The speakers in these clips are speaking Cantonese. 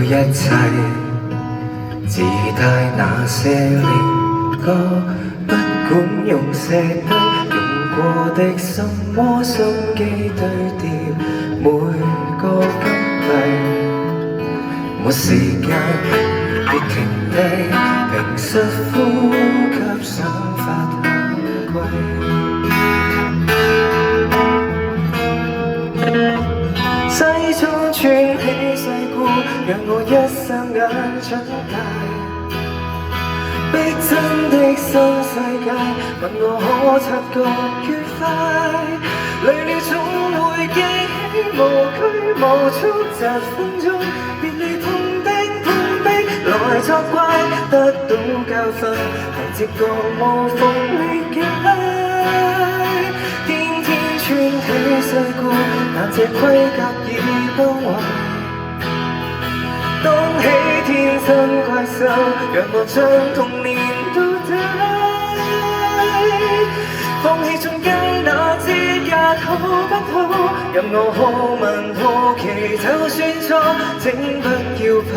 一切，自帶那些靈歌，不管用寫低用過的什麼心機堆疊每個金幣，沒時間別停低，平實呼吸想發下歸。西裝穿起世故，讓我一霎眼長大。逼真的新世界，問我可察覺愉快。累了總會記起無拘無束7分鐘，別離碰壁碰壁來作怪，得到教訓，行接個無縫理解。天天穿起世故，但這盔甲已崩壞。當起天生怪獸，讓我將童年倒帶。放棄進階那資格好不好？任我好問好奇，就算錯，請不要怕。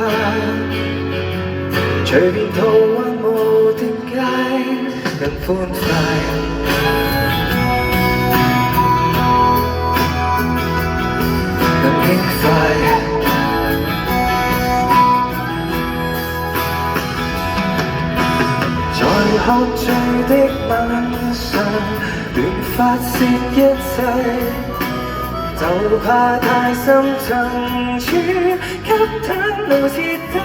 隨便途幻無定界，更歡快。在喝醉的晚上，亂發泄一切，就怕太深層處，給袒露徹底。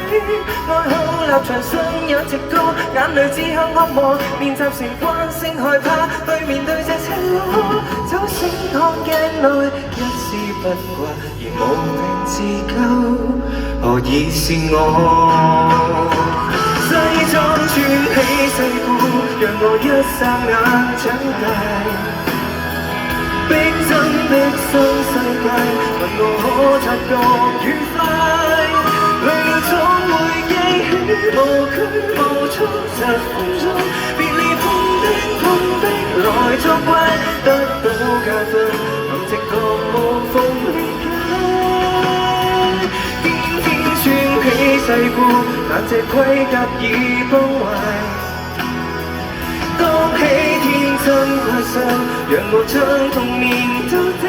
愛好立場信仰直高，眼淚只向惡魔，練習成慣性害怕，去面對這赤裸。酒醒看鏡內，一絲不掛，而無病自救，何以是我？西裝穿起世故，讓我一霎眼長大。逼真的新世界，問我可察覺愉快。累了總會記起無拘無束7分鐘，別離碰壁來作怪，得到教訓，憑直覺無縫理解。天天穿起世故，但這盔甲已崩壞。當起天真怪獸，讓我將童年倒帶。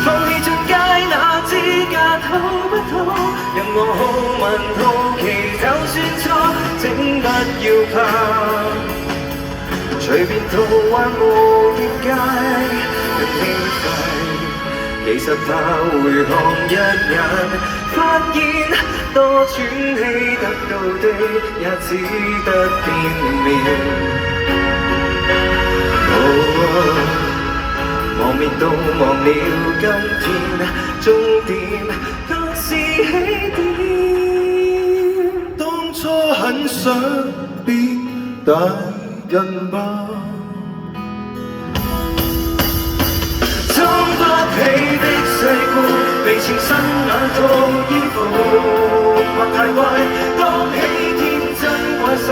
放棄進階那資格好不好？讓我好問好奇，就算錯，請不要怕。隨便途幻無邊界，更輕快。其實怕回看一眼，發現多喘氣得到的，也只得片面。忘面都忘了今天，終點都是起點。當初很想變大人吧，撐不起的世故，被纏身那套衣服，或太怪。當起天真怪獸，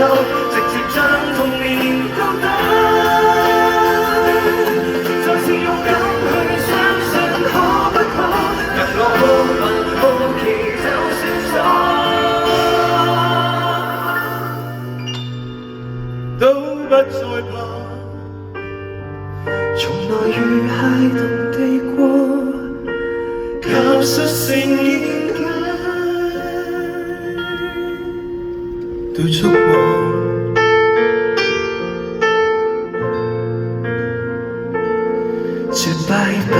直接將童年倒帶。再次勇敢去相信，可不可？讓我好問好奇，就算錯，都不再怕。從來如孩童地過，靠率性演解，對觸摸。說拜拜。